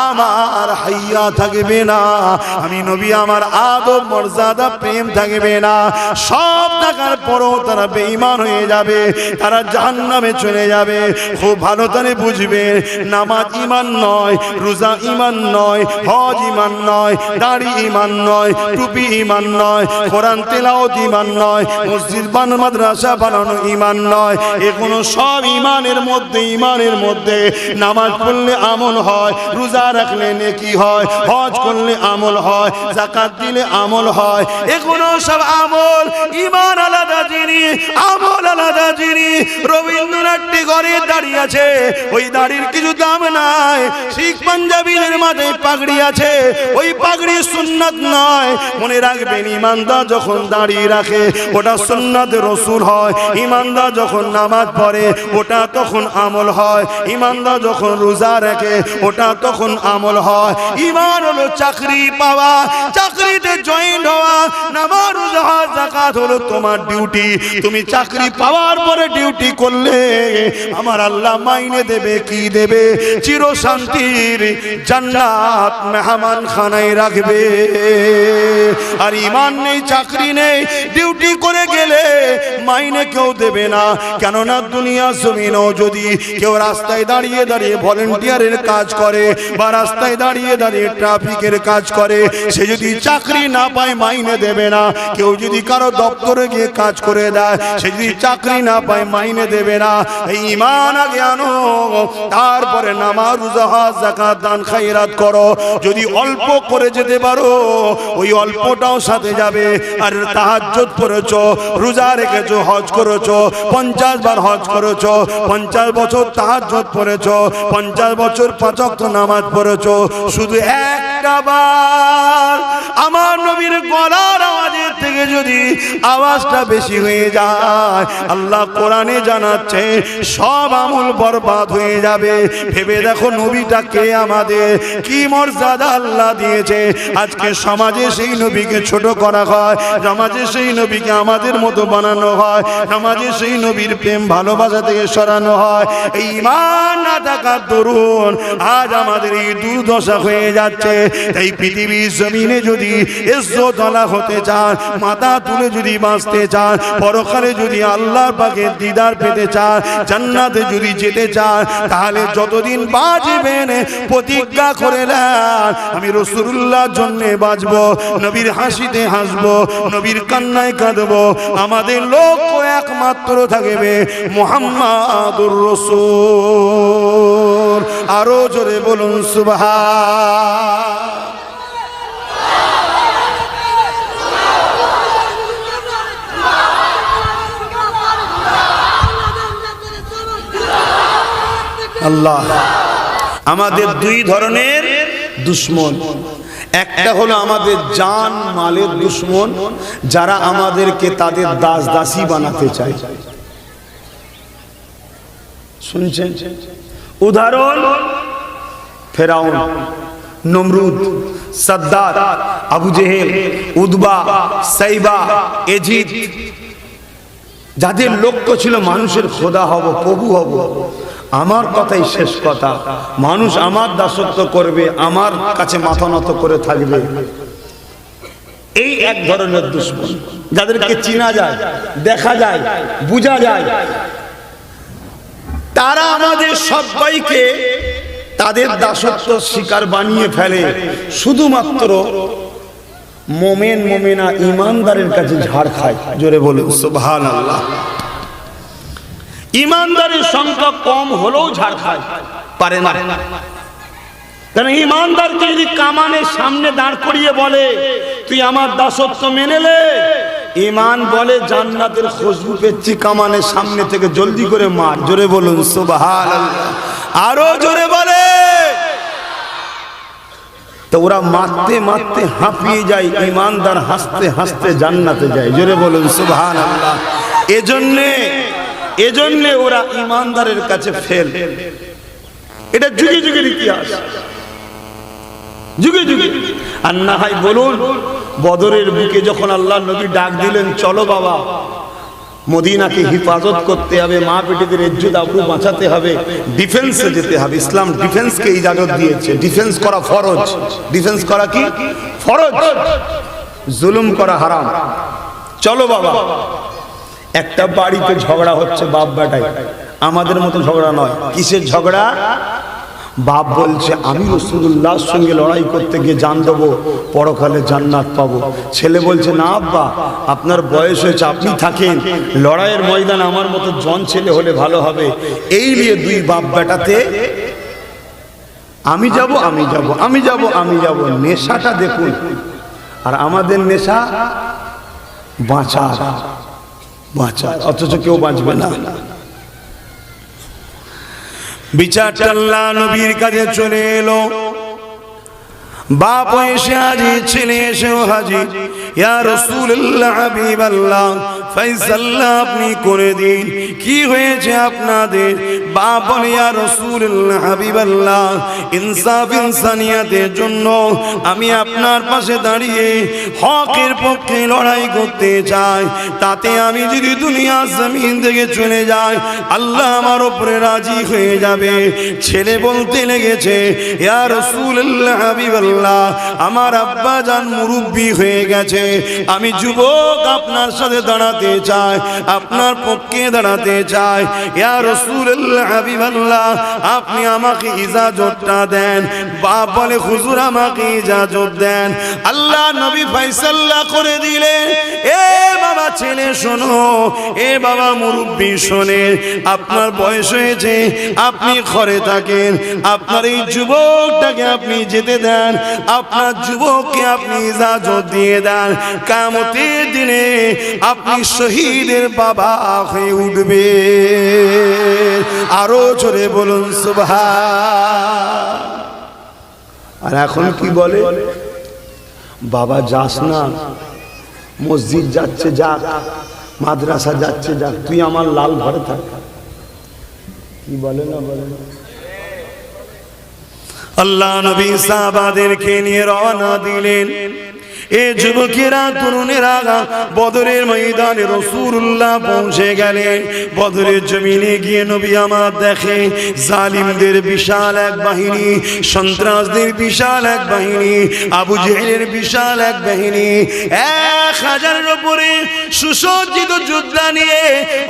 A: আমার হাইয়া থাকবে না, আমি নবী আমার আদব মর্যাদা প্রেম থাকবে না। সব থাকার পরও তারা বেঈমান হয়ে যাবে, তারা জাহান্নামে চলে যাবে। খুব ভালো করে বুঝবে, নামাজ ঈমান নয়, রোজা ঈমান নয়, হজ ঈমান নয়, দাড়ি ঈমান নয়, টুপি ঈমান নয়, কোরআন তেলাওয়াত ঈমান নয়, মসজিদ মাদ্রাসা বানানো ঈমান নয়। এগুলো সব ঈমানের মধ্যে। ঈমানের মধ্যে নামাজ পড়লে আমল হয়, রোজা রাখলে নেকি হয়, হজ করলে আমল হয়, যাকাত দিলে আমল হয়। এগুলো সব আমল। ঈমান আলাদা জিনিস, আমল আলাদা জিনিস। রবীন্দ্রনাথ টেগোরের দাড়ি আছে, ওই দাড়ির কিছু দাম নাই। শিখ পাঞ্জাবিদের মাথায় পাগড়ি আছে, ওই পাগড়ি সুন্নাত নয়। মনে রাখবেন, ঈমানদার যখন দাড়ি রাখে ওটা সুন্নাত রাসূল হয়। ঈমানদার যখন নামাজ পড়ে ওটা তখন আমল হয়। ঈমানদার যখন রোজা রাখে ওটা তখন আমল হয়। ঈমান হলো চাকরি পাওয়া, চাকরিতে জয়েন হওয়া। নামাজ, রোজা, হজ, যাকাত হলো তোমার ডিউটি। তুমি চাকরি পাওয়ার পরে ডিউটি করলে আমার আল্লাহ মাইনে দেবে। কি দেবে? চির শান্তির জান্নাত মেহমান খানায় রাখবে। আর ঈমান নেই, চাকরি নেই, ডিউটি করে গেলে মাইনে কেউ দেবে না। কেননা দুনিয়া জমিনও যদি কেউ রাস্তায় দাঁড়িয়ে দাঁড়িয়ে ভলেন্টিয়ারের কাজ করে বা রাস্তায় দাঁড়িয়ে দাঁড়িয়ে ট্রাফিকের কাজ করে, সে যদি চাকরি না পায় মাইনে দেবে না। কেউ যদি কারো দপ্তরে গিয়ে কাজ করে দেয়, সে যদি চাকরি না পায় মাইনে দেবে না। এই ঈমান আগে আনো, তারপরে নামাজ, রোজা, হজ, যাকাত, দান খায়রাত করো। যদি অল্প করে যেতে পারো ওই অল্পটাও সাথে যাবে। আর তাহাজ্জুদ পড়েছো, রোজা রেখেছো, হজ করেছো, 50 বার হজ করেছো, 50 বছর তাহাজ্জুদ পড়েছো, 50 বছর 5 ওয়াক্ত নামাজ পড়েছো, শুধু একটা বার আমার নবীর গলার আওয়াজের থেকে যদি আওয়াজটা বেশি হয়ে যায়, আল্লাহ কোরআনে জানাচ্ছে সব আমল বরবাদ হয়ে যাবে। ভেবে দেখো নবীটাকে আমাদের কি মর্যাদা আল্লাহ দিয়েছে। আজকে সমাজে সেই নবীকে ছোট করা হয়, সমাজে সেই নবীকে আমাদের মতো বানানো হয়, সমাজে সেই নবীর প্রেম ভালোবাসা থেকে সরানো হয়। এই ঈমান না থাকার দরুন আজ আমাদের এই দুর্দশা হয়ে যাচ্ছে। এই পৃথিবীর জমিনে যদি ইজ্জতওয়ালা হতে চান, মাথা তুলে যদি বাঁচতে চান, পরকালে যদি আল্লাহর পাকের দিদার পেতে চান, জান্নাতে যদি যেতে চান, তাহলে যতদিন বাঁচবেন প্রতিজ্ঞা করে নেন আমি রাসূলুল্লাহর জন্য বাঁচব, নবীর হাসিতে হাসবো, নবীর কান্নায় কাঁদবো। আমাদের লক্ষ্য একমাত্র থাকবে মুহাম্মাদুর রাসূল। আরো জোরে বলুন সুবহান। আল্লাহ, আমাদের দুই ধরনের দুশমন। একটা হলো আমাদের জান মালের দুশমন, যারা আমাদেরকে তাদের দাস দাসী বানাতে চায়। শুনছেন? উদাহরণ ফেরাউন, নমরুদ, সাদ্দাত, আবু জেহেল, উদবা, সাইবা, এজিদ, যাদের লক্ষ্য ছিল মানুষের খোদা হব, প্রভু হব। আমার কথাই শেষ কথা, মানুষ আমার দাসত্ব করবে, আমার কাছে মাথা নত করে থাকবে। এই এক ধরনের দুশমন, যাদেরকে চেনা যায়, দেখা যায়, বোঝা যায়। তারা আমাদের সবাইকে তাদের দাসত্ব শিকার বানিয়ে ফেলে, শুধুমাত্র মোমেন মোমেনা ইমানদারের কাছে ঝাড় খায়। জোরে বলুন সুবহানাল্লাহ। ইমানদারের সংখ্যা কম হলেও ঝাড় খায় পারে না, কারণ ইমানদারকে যদি কামানের সামনে দাঁড় করিয়ে বলে তুই আমার দাসত্ব মেনে নে, ইমান বলে জান্নাতের খুশবু পেচ্ছি, কামানের সামনে থেকে জলদি করে মার। জোরে বলুন সুবহানাল্লাহ। আরো জোরে বলে। তো ওরা মারতে মারতে হাঁপিয়ে যায়, ইমানদার হাসতে হাসতে জান্নাতে যায়। জোরে বলুন সুবহানাল্লাহ। এজন্যে ওরা ইমানদারের কাছে ফেল। এটা যুগে যুগের ইতিহাস, যুগে যুগে। আর না হয় বলুন, বদরের বুকে যখন আল্লাহ নবী ডাক দিলেন, চলো বাবা মদিনাকে হিফাজত করতে হবে, মা বেটিদের ইজ্জত আবরু বাঁচাতে হবে, ডিফেন্সে যেতে হবে। ইসলাম ডিফেন্সকে ইজাজত দিয়েছে। ডিফেন্স করা ফরজ। ডিফেন্স করা কি ফরজ, জুলুম করা হারাম। চলো বাবা। একটা বাড়িতে ঝগড়া হচ্ছে বাপ বেটায়, আমাদের মতো ঝগড়া নয়। কিসের ঝগড়া? বাপ বলছে আমি রাসূলুল্লাহর সঙ্গে লড়াই করতে গিয়ে জান দেবো, পরকালে জান্নাত পাবো। ছেলে বলছে না আব্বা, আপনার বয়স হয়েছে, আপনি থাকেন, লড়াইয়ের ময়দান আমার মতো জন ছেলে হলে ভালো হবে। এই নিয়ে দুই বাপ বেটাতে আমি যাব আমি যাব আমি যাব আমি যাব। নেশাটা দেখুন। আর আমাদের নেশা বাঁচার, অথচ কেউ বাঁচবে না। বিচারটা আল্লাহ নবীর কাছে চলে এলো। বাপ এসে হাজির, ছেলে এসেও হাজির। ইয়া রাসূলুল্লাহ, হাবিবাল্লাহ, ফয়সালা আপনি করে দিন, কি হয়েছে আপনাদের? বাপ বলে ইয়া রাসূলুল্লাহ, হাবিবাল্লাহ, ইনসাফ ইনসানিয়াতের জন্য আমি আপনার পাশে দাঁড়িয়ে হকের পক্ষে লড়াই করতে চাই। তাতে আমি যদি দুনিয়া জমিন থেকে চলে যাই, আল্লাহ আমার উপরে রাজি হয়ে যাবে। ছেলে বলতে লেগেছে ইয়া রাসূলুল্লাহ, হাবিবাল্লাহ, আমার আব্বা জান মুরব্বি হয়ে গেছে, আমি যুবক আপনার সাথে দাঁড়াতে চাই, আপনার পক্ষে দাঁড়াতে চাই। ইয়া রাসূলুল্লাহ, হাবিবাল্লাহ, আপনি আমাকে ইজাজতটা দেন। বাপ বলে হুজুর আমাকে ইজাজত দেন। আল্লাহ নবী ফয়সালা করে দিলেন, এ বাবা ছেলে শোনো, এ বাবা মুরব্বি শোনে, আপনার বয়স হয়েছে, আপনি ঘরে থাকেন, আপনার এই যুবকটাকে আপনি যেতে দেন, আপনার যুবককে আপনি ইজাজত দিয়ে দেন। কিয়ামতের দিনে আপনি শহীদের বাবা হয়ে উঠবে। আরো জোরে বলুন সুবহান। আর এখন কি বলে? বাবা যাস না, মসজিদ যাচ্ছে যাক, মাদ্রাসা যাচ্ছে যাক, তুই আমার লাল ঘরে থাক। কি বলে না বলে? আল্লাহ নবী সাহাবাদেরকে নিয়ে রওনা দিলেন। এ যুবকেরা, তরুণেরা বদরের ময়দানে রাসূলুল্লাহ পৌঁছে গেলেন। বদরের জমিনে গিয়ে নবী আমার দেখে জালিমদের বিশাল এক বাহিনী, সন্ত্রাসদের বিশাল এক বাহিনী, আবু জেহেলের বিশাল এক বাহিনী, 1000-এর উপরে সুসজ্জিত যোদ্ধা নিয়ে,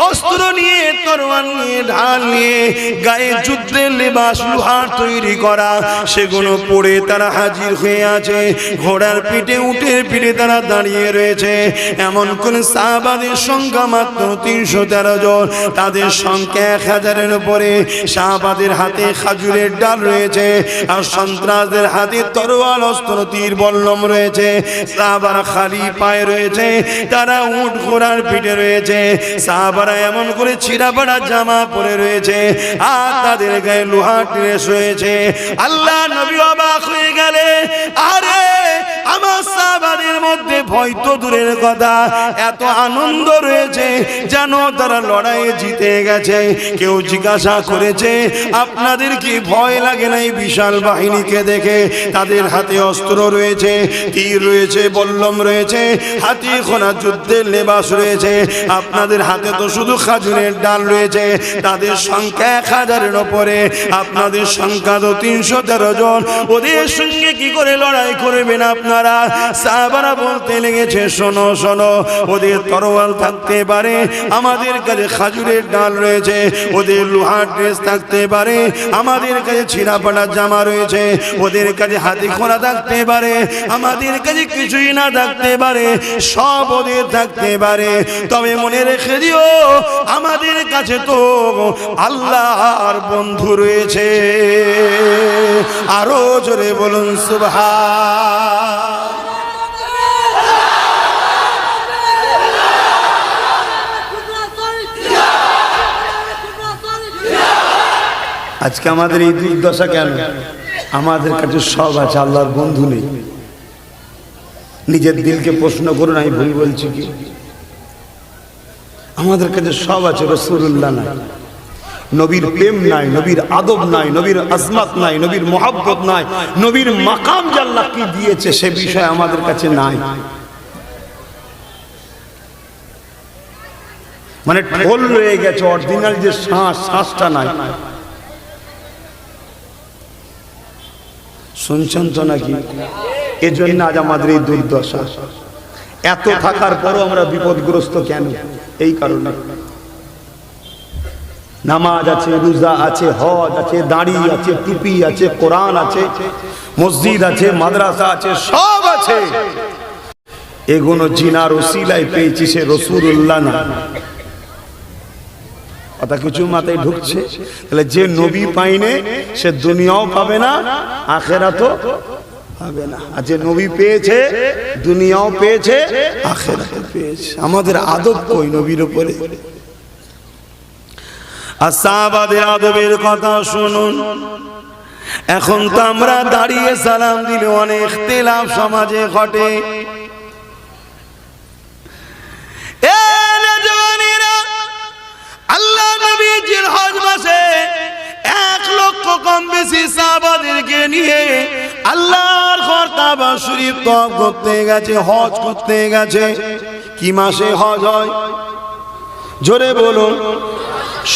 A: অস্ত্র নিয়ে, তরোয়াল নিয়ে, ঢাল নিয়ে, গায়ে যুদ্ধের লেবাস লোহার তৈরি করা, সেগুলো পরে তারা হাজির হয়ে আছে। ঘোড়ার পিঠে উঠে পিঠে তারা দাঁড়িয়ে রয়েছে। এমন কোন সাহাবাদের সংখ্যা মাত্র 313 জন, তাদের সংখ্যা 1000-এর উপরে। সাহাবাদের হাতে খাজুরের ডাল রয়েছে, আর সন্ত্রাসদের হাতে তরোয়াল, অস্ত্র, তীর, বল্লম রয়েছে। সাহাবারা খালি পায়ে রয়েছে, তারা উট ঘোড়ার পিঠে রয়েছে। সাহাবারা এমন করে ছিঁড়াপাড়া জামা পরে রয়েছে, আর তাদের গায়ে লোহার ড্রেস রয়েছে। আল্লাহ নবী অবাক হয়ে গেলে, আরে আমার সাহাবাদের মধ্যে ভয় তো দূরের কথা, এত আনন্দ রয়েছে যেন তারা লড়াইয়ে জিতে গেছে। কেউ জিজ্ঞাসা করেছে আপনাদের কি ভয় লাগে না এই বিশাল বাহিনীকে দেখে? তাদের হাতে অস্ত্র রয়েছে, তীর রয়েছে, বল্লম রয়েছে, হাতি খোনা যুদ্ধের লেবাস রয়েছে, আপনাদের হাতে তো শুধু খাজুরের ডাল রয়েছে। তাদের সংখ্যা 1000-এর উপরে, আপনাদের সংখ্যা তো 313 জন। ওদের সঙ্গে কি করে লড়াই করবেন আপনারা? আল্লাহ। সাহাবারা বলতে লেগেছে, শোনো শোনো, ওদের তরোয়াল থাকতে পারে, আমাদের কাছে খাজুরের ডাল রয়েছে, ওদের লোহার ড্রেস থাকতে পারে, আমাদের কাছে ছিঁড়া ফাটা জামা রয়েছে, ওদের কাছে হাতি খোঁড়া থাকতে পারে, আমাদের কাছে কিছুই না থাকতে পারে, সব ওদের থাকতে পারে, তবে মনে রেখে দিও আমাদের কাছে তো আল্লাহর বন্ধু রয়েছে। আরো জোরে বলুন সুবহান। আজকে আমাদের এই দুর্দশা কেন? আমাদের কাছে সব আছে, আল্লাহর বন্ধু নেই। নিজের দিলকে প্রশ্ন করুন, আমি ভুল বলছি কি? আমাদের কাছে সব আছে, রাসূলুল্লাহ নাই, নবীর প্রেম নাই, নবীর আদব নাই, নবীর আজমত নাই, নবীর মহব্বত নাই, নবীর মাকাম যে আল্লাহ কি দিয়েছে সে বিষয় আমাদের কাছে নাই। মানে ঢোল রয়ে গেছে, অরিজিনাল যে শ্বাসটা নাই। শুনছেন তো নাকি? এজন্য আজ আমাদের এই দুর্দশা। এত থাকার পরও আমরা বিপদগ্রস্ত কেন? এই কারণে নামাজ আছে, রোজা আছে, হজ আছে, দাড়ি আছে, টুপি আছে, কোরআন আছে, মসজিদ আছে, মাদ্রাসা আছে, সব আছে, এগুলো জিনার ওসিলায় পেয়েছি, সে রাসূলুল্লাহ না। কথা কিছু মাথায় ঢুকছে? তাহলে যে নবী পাইনে সে দুনিয়াও পাবে না, আখিরাতও পাবে না। আর যে নবী পেয়েছে দুনিয়াও পেয়েছে, আখিরাতও পেয়েছে। আমাদের আদব কই নবীর উপরে? আর সাহাবাদের আদবের কথা শুনুন। এখন তো আমরা দাঁড়িয়ে সালাম দিলে অনেক ইখতিলাফ সমাজে ঘটে। আল্লাহ নবীজির হজ মাসে 1 লক্ষ কম বেশি সাহাবাদেরকে নিয়ে আল্লাহর ঘর কাবা শরীফ তওয়াফ করতে গেছে, হজ করতে গেছে। কি মাসে হজ হয়? জোরে বলুন।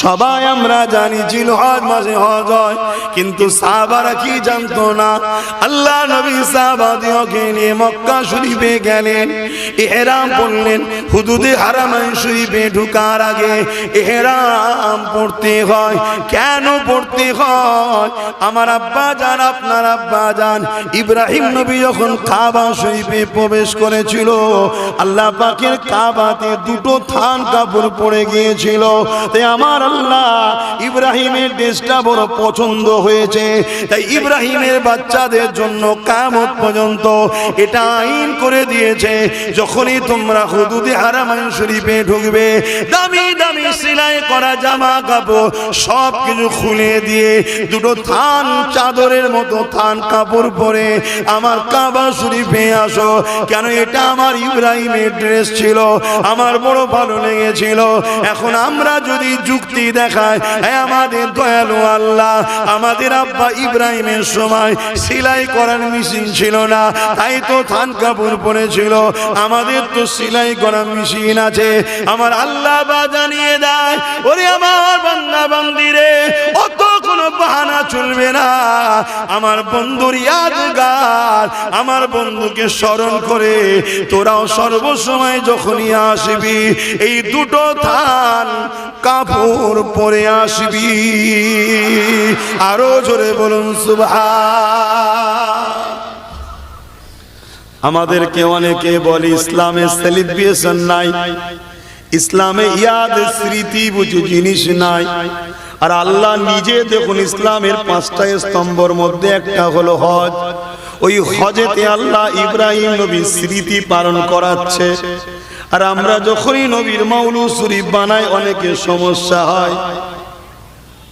A: সবাই আমরা জানি জিলহজ মাসে হজ হয়, কিন্তু সাহাবারা কি জানতো না? আল্লাহ নবী সাহাবাদেরকে নিয়ে মক্কা শরীফে গেলেন, ইহরাম পড়লেন। হুদুদে হারামাইন শরীফে ঢোকার আগে ইহরাম পড়তে হয়। কেন পড়তে হয়? আমার আব্বা জান, আপনার আব্বা জান ইব্রাহিম নবী যখন কাবা শরীফে প্রবেশ করেছিল, আল্লাহ পাকের কাবাতে 2টো থান কাপড় পড়ে গিয়েছিল। তাই আমার আল্লাহ ইব্রাহিমের দেশটা বড় পছন্দ হয়েছে, তাই ইব্রাহিমের বাচ্চাদের জন্য কিয়ামত পর্যন্ত এটা আইন করে দিয়েছে, যখনই তোমরা হুদুদে হারামাইন শরীফে ঢুকবে, দামি দামি সেলাই করা জামা কাপড় সব কিছু খুলে দিয়ে 2টো থান চাদরের মতো থান কাপড় পরে আমার কাবা শরীফে আসো। কেন? এটা আমার ইব্রাহিমের ড্রেস ছিল, আমার বড় ভালো লেগেছিল। এখন আমরা যদি যুক্তি দেখায়, আমাদের দয়ালু আল্লাহ, আমাদের আব্বা ইব্রাহিমের সময় সেলাই করার মেশিন ছিল না, তাই তো থান কাপড় পরেছিল। আমাদের তো সেলাই করার মেশিন আছে। আমার আল্লাহ বা জানিয়ে দেয়, ওরে আমার বান্দা বান্দিরে, অত কোনো বাহানা চলবে না। আমার বন্ধুর ইয়াদগার, আমার বন্ধুকে স্মরণ করে তোরাও সর্বসময় যখনই আসবি এই 2টো থান কাপড় পরে আসবি। আরো জোরে বলুন সুবহান। আমাদেরকে অনেকে বলে ইসলামে সেলিব্রেশন নাই, ইসলামে ইয়াদ স্মৃতি বুঝি জিনিস নাই। আর আল্লাহ নিজে দেখুন ইসলামের 5টা স্তম্ভের মধ্যে একটা হলো হজ। ওই হজেতে আল্লাহ ইব্রাহিম নবীর স্মৃতি পালন করাচ্ছে। আর আমরা যখনই নবীর মাওলুদ শরীফ বানাই অনেকে সমস্যা হয়।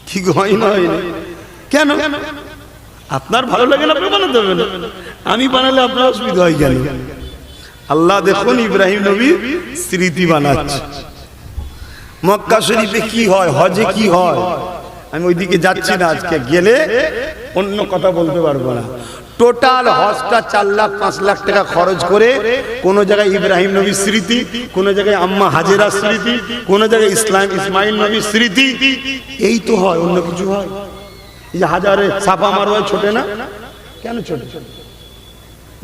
A: কি হয় না? কেন? আপনার ভালো লাগে না, আপনি বানাতে হবে না, আমি বানালে আপনার অসুবিধা হয় কেন? আল্লাহ দেখুন ইব্রাহিম নবীর স্মৃতি বানাচ্ছে। মক্কা শরীফে কি হয়, হজে কি হয়, আমি ওইদিকে যাচ্ছি না আজকে, গেলে অন্য কথা বলতে পারবো না। টোটাল হজটা 4 লাখ 5 লাখ টাকা খরচ করে, কোন জায়গায় ইব্রাহিম নবীর স্মৃতি, কোন জায়গায় আম্মা হাজেরা স্মৃতি, কোন জায়গায় ইসমাইল নবীর স্মৃতি, এই তো হয়। অন্য কিছু হয়? এই যে হাজারে ছাপা মারোয়া ছোটে না কেন? ছোটে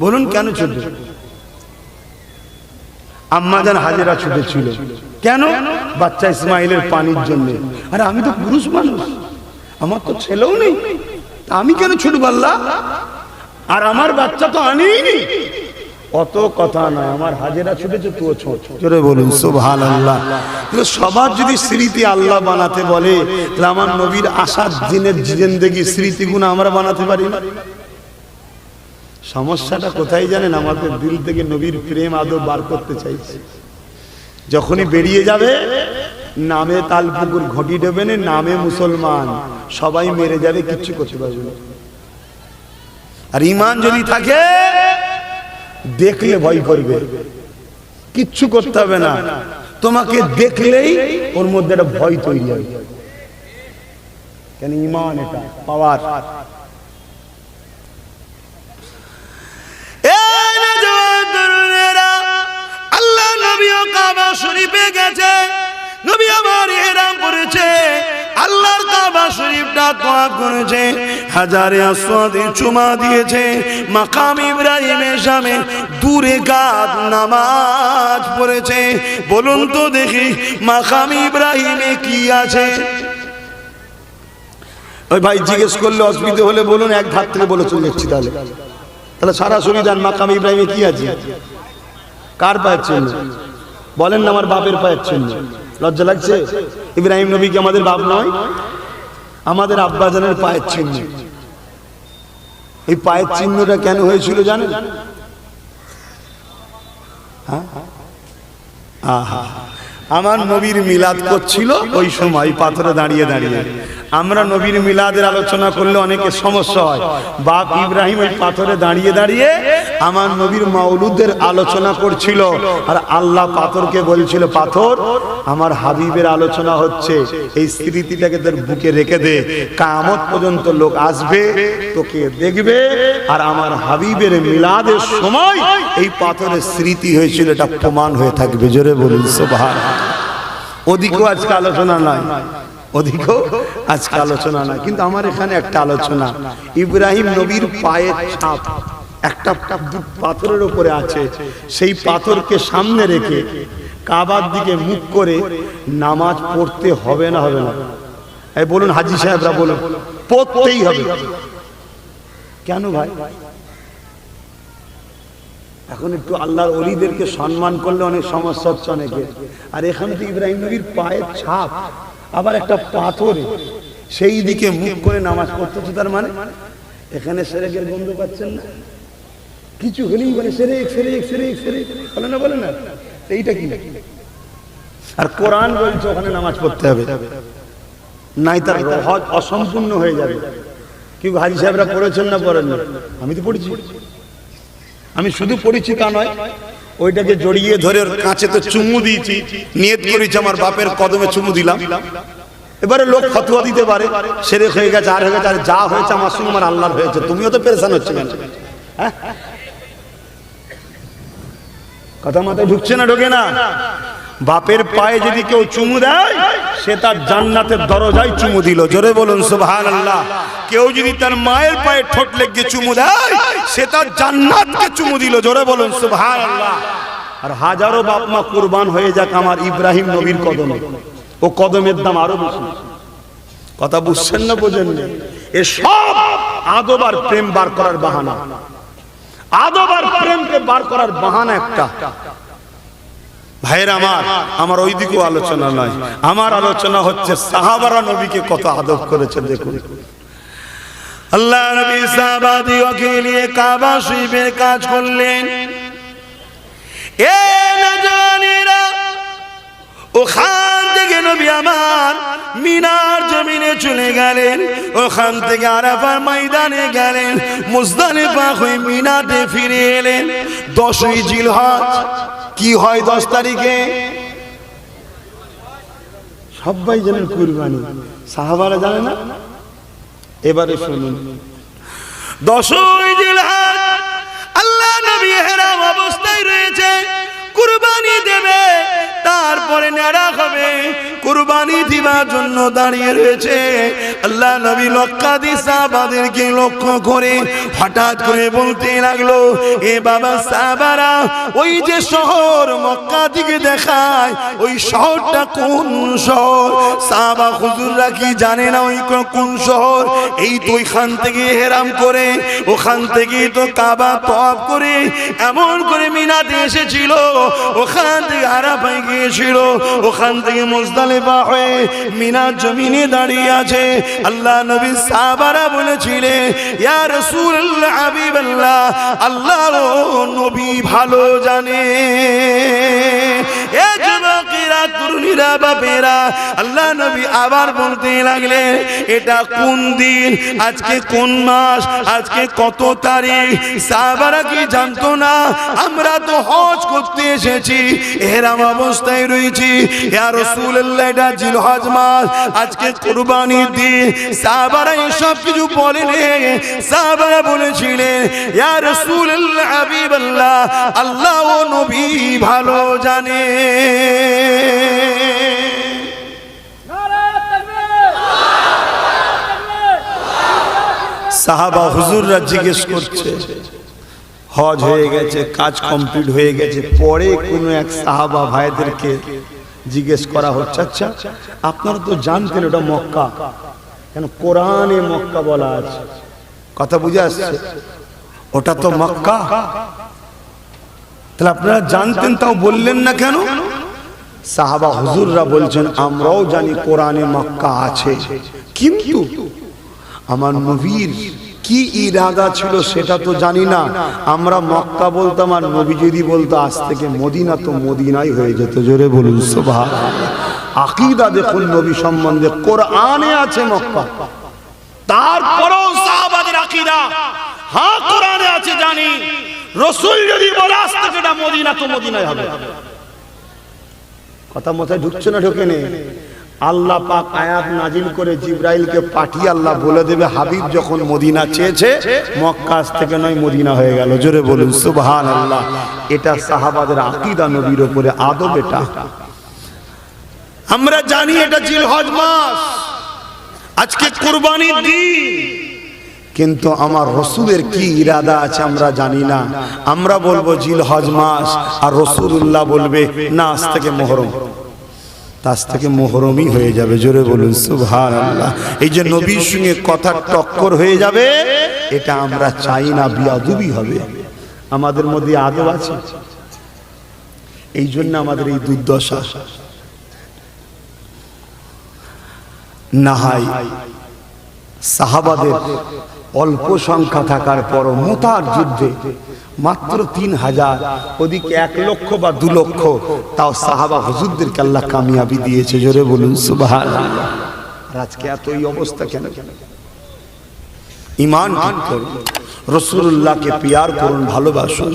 A: বলুন কেন ছুটে? আম্মাজান হাজেরা ছুটেছিল কেন? বাচ্চা ইসমাইলের পানির জন্য। আরে আমি তো পুরুষ মানুষ, আমার তো ছেলেও নেই, আমি কেন ছুটব আল্লাহ? আর আমার বাচ্চা তো আনিনি। অত কথা নয়, আমার হাজেরা ছুটেছে, তুইও ছোট। জোরে বলুন সুবহানাল্লাহ। সবার যদি স্মৃতি আল্লাহ বানাতে বলে, তাহলে আমার নবীর আসার দিনের জিন্দেগি স্মৃতিগুলো আমরা বানাতে পারি না? সমস্যাটা কোথায় জানেন? আমাদের দিল থেকে নবীর প্রেম আদব বার করতে চাইছে। যখনই বেরিয়ে যাবে, নামে তালপুকুর ঘটি দেবে না, নামে মুসলমান, সবাই মেরে যাবে, কিচ্ছু করতে পারবে না। আর ঈমান যদি থাকে, দেখলে ভয় করবে, কিচ্ছু করতে হবে না, তোমাকে দেখলেই ওর মধ্যে একটা ভয় তৈরি হয়। কেন? ঈমান এটা পাওয়ার। আল্লাহ নবীও কাবা শরীফে গেছে, নবী আমার ইহরাম করেছে, আল্লাহর কাবা শরীফটা তোয়াফ করেছে, হাজারে আসওয়াদে চুমা দিয়েছে, মাকাম ইব্রাহিমের সামনে দূরে কাত নামাজ পড়েছে। বলুন তো দেখি, মাকাম ইব্রাহিমে কি আছে? ওই ভাই জিজ্ঞেস করলে অসুবিধা হলে বলুন, এক ধার থেকে বলে চলে যাচ্ছি। তাহলে সরাসরি যান, মাকাম ইব্রাহিমে কি আছে? কার পায়ের চিহ্ন? বলেন না আমার বাপের পায়ের চিহ্ন। লজ্জা লাগছে? ইব্রাহিম নবী কি আমাদের বাপ নয়? আমাদের আব্বাজানের পায়ের চিহ্ন। এই পায়ের চিহ্নটা কেন হয়েছিল জানেন? আহা, আমার নবীর মিলাদ করছিল ওই সময় পাথরে দাঁড়িয়ে দাঁড়িয়ে। আমরা নবীর মিলাদের আলোচনা করলে অনেকের সমস্যা হয়। বাপ ইব্রাহিম ওই পাথরে দাঁড়িয়ে দাঁড়িয়ে আমার নবীর মাওলুদের আলোচনা করছিল, আর আল্লাহ পাথরকে বলছিল, পাথর আমার হাবিবের আলোচনা হচ্ছে, এই স্মৃতিটাকে তোর বুকে রেখে দে, কিয়ামত পর্যন্ত লোক আসবে, তোকে দেখবে, আর আমার হাবিবের মিলাদের সময় এই পাথরের স্মৃতি হয়েছিল, এটা প্রমাণ হয়ে থাকবে। জোরে বলুন সুবহানাল্লাহ। ওদিকেও আজকে আলোচনা নয়, ওদিকেও আজকে আলোচনা নয়, কিন্তু আমার এখানে একটা আলোচনা। ইব্রাহিম নবীর পায়ের ছাপ একটা পাথরের উপরে আছে, সেই পাথরকে সামনে রেখে কাবার দিকে মুখ করে নামাজ পড়তে হবে না হবে না? এই বলুন হাজী সাহেবরা, বলুন পড়তেই হবে। কেন ভাই? এখন একটু আল্লাহর ওলিদেরকে সম্মান করলে অনেক সমস্যা হচ্ছে অনেকে। আর এখানে তো ইব্রাহিম নবীর পায়ের ছাপ, আবার একটা পাথরে, সেই দিকে মুখ করে নামাজ পড়তেছে। তার মানে এখানে সেরেকের গন্ধ পাচ্ছেন না? কিছু হলেই বলে সেরেক সেরেক সেরেক সেরেক, বলে না বলে না? এইটা কি? আর কোরআন বলছে ওখানে নামাজ পড়তে হবে, নাই তার হজ অসম্পূর্ণ হয়ে যাবে। কি হাজী সাহেবরা পড়েছেন না পড়েন না? আমি তো পড়েছি। আমি শুধু পড়েছি তা নয়, ওইটাকে জড়িয়ে ধরে ওর কাছে তো চুমু দিয়েছি, নিয়ত করেছি আমার বাপের কদমে চুমু দিলাম। এবারে লোক ফতোয়া দিতে পারে সেরেক হয়ে গেছে, আর হয়ে গেছে, আর যা হয়েছে আমার সঙ্গে আমার আল্লাহর হয়েছে, তুমিও তো পেরেশান হচ্ছে কেন? হ্যাঁ, কথা মাথায় ঢুকছে না? ঢোকে না? বাপের পায়ে যদি কেউ চুমু দেয়, সে তার জান্নাতের দরজায় চুমু দিল। জোরে বলুন সুবহানাল্লাহ। কেউ যদি তার মায়ের পায়ে ঠোঁট লেগে চুমু দেয়, সে তার জান্নাতকে চুমু দিল। জোরে বলুন সুবহানাল্লাহ। আর হাজারো বাপ মা কুরবান হয়ে যাক আমার ইব্রাহিম নবীর কদমে, ও কদমের দাম আরো বেশি। কথা বুঝছেন না বোঝেন না? এ সব আদব আর প্রেম বার করার বাহানা। আদব আর প্রেমকে বার করার বাহানা একটা। ভাইয়ের আমার ওই দিকেও আলোচনা নয়, আমার আলোচনা হচ্ছে সাহাবারা নবীকে কত আদব করেছে। দেখুন, আল্লাহ নবী সাহাবাদিওকে নিয়ে কাবা শরীফের কাজ করলেন। এ নজওয়ানেরা, ওখান থেকে নবী আমার মিনার জমিনে চলে গেলেন, ওখান থেকে আরাফার ময়দানে গেলেন, মুজদালিফা হয়ে মিনাতে ফিরে এলেন। 10ই জিলহজ কি হয় 10 তারিখে? সবাই জানেন কুরবানি, সাহাবারা জানে না? এবারে শুনুন, 10ই জিলহজ আল্লাহ নবী ইহরাম অবস্থায় রয়েছে, কুরবানি দেবে। তারপরে নেড়া হবে কুরবানি দিবার জন্য দাঁড়িয়ে রয়েছে। আল্লাহ নবী মক্কাদি সাহাবাদেরকে লক্ষ্য করে হঠাৎ করে বলতে লাগলো, এ বাবা সাহাবারা, ওই যে শহর মক্কা দিকে দেখায়, ওই শহরটা কোন শহর? সাহাবা হুজুররা কি জানে না ওই কোন শহর? এই তো ওইখান থেকে হেরাম করে, ওখান থেকে তো কাবা তওয়াফ করে এমন করে মিনাতে এসেছিল, ওখান থেকে আরাফায় গিয়েছিল, ওখান থেকে মুজদালিফা হয়ে মিনার জমিনে দাঁড়িয়ে আছে। আল্লাহ নবী সাহাবারা বলেছিলেন, ইয়া রাসূলুল্লাহ হাবিবাল্লাহ, আল্লাহর নবী ভালো জানে। এ যুবকেরা, তরুণীরা, বাপেরা, আল্লাহ নবী আবার বলতে লাগলেন, এটা কোন দিন, আজকে কোন মাস, আজকে কত তারিখ? সাহাবারা কি জানতো না? আমরা তো হজ করতে এসেছি, ইহরাম অবস্থায় রয়েছি। ইয়া রাসূলুল্লাহ, এটা জিলহজ মাস, আজকে কুরবানির দিন। সাহাবারা এসব কিছু বলেনি। সাহাবারা বলেছিলেন, ইয়া রাসূলুল্লাহ হাবিবাল্লাহ, আল্লাহ ও নবী ভালো জানে। সাহাবা হুজুররা জিজ্ঞেস করছে, হজ হয়ে গেছে, কাজ কমপ্লিট হয়ে গেছে, পরে কোনো এক সাহাবা ভাইদেরকে জিজ্ঞেস করা হচ্ছে, আচ্ছা আপনারা তো জানতেন ওটা মক্কা, কেন কোরআনে মক্কা বলা আছে? কথা বুঝে আসছে? ওটা তো মক্কা, তাহলে আপনারা জানতেন, তাও বললেন না কেন? সাহাবা হুজুররা বলছেন, আমরাও জানি কোরআনে মক্কা আছে, কিন্তু আমার নবীর কি ইরাদা ছিল সেটা তো জানি না। আমরা মক্কা বলতাম, আর নবী যদি বলতো আজ থেকে মদিনা, তো মদিনাই হয়ে যেত। জোরে বলুন সুবহানাল্লাহ। আকীদা দেখুন নবী সম্বন্ধে, কোরআনে আছে মক্কা, তারপরেও সাহাবাদের আকীদা, হ্যাঁ কোরআনে আছে জানি, রাসূল যদি বলে আজ থেকে এটা মদিনা, তো মদিনাই হবে। কথা মাথায় ঢুকছে না? ঢোকে নেই? আল্লাহ পাক আয়াত নাজিল করে জিবরাইলকে পাঠিয়ে আল্লাহ বলে দেবে, হাবিব যখন মদিনা চেয়েছে, মক্কা আজ থেকে নয় মদিনা হয়ে গেল। জোরে বলুন সুবহানাল্লাহ। এটা সাহাবাদের আকীদা, নবীর উপরে আদব। এটা আমরা জানি, এটা জিলহজ মাস, আজকে কুরবানির দিন, কিন্তু আমার রাসূলের কি ইরাদা আছে আমরা জানি না। আমরা বলবো জিলহজ মাস, আর রাসূলুল্লাহ বলবে না আজ থেকে মুহররম, আজ থেকে মুহররমই হয়ে যাবে। জোরে বলুন সুবহানাল্লাহ। এই যে নবীর সঙ্গে কথা টক্কর হয়ে যাবে, এটা আমরা চাই না, বিয়াদবি হবে। আমাদের মধ্যে আদব আছে, এই জন্য আমাদের এই দুর্দশা। নাহাই সাহাবাদের অল্প সংখ্যা থাকার পর মুতার যুদ্ধে মাত্র 3000, ওদিকে 1 লক্ষ বা 2 লক্ষ, তাও সাহাবা হুজুরদেরকে আল্লাহ কামিয়াবি দিয়েছে। জোরে বলুন সুবহানাল্লাহ। আর আজকে এত এই অবস্থা কেন? ঈমান ঠিক করুন, রাসূলুল্লাহকে পিয়ার করুন, ভালোবাসুন।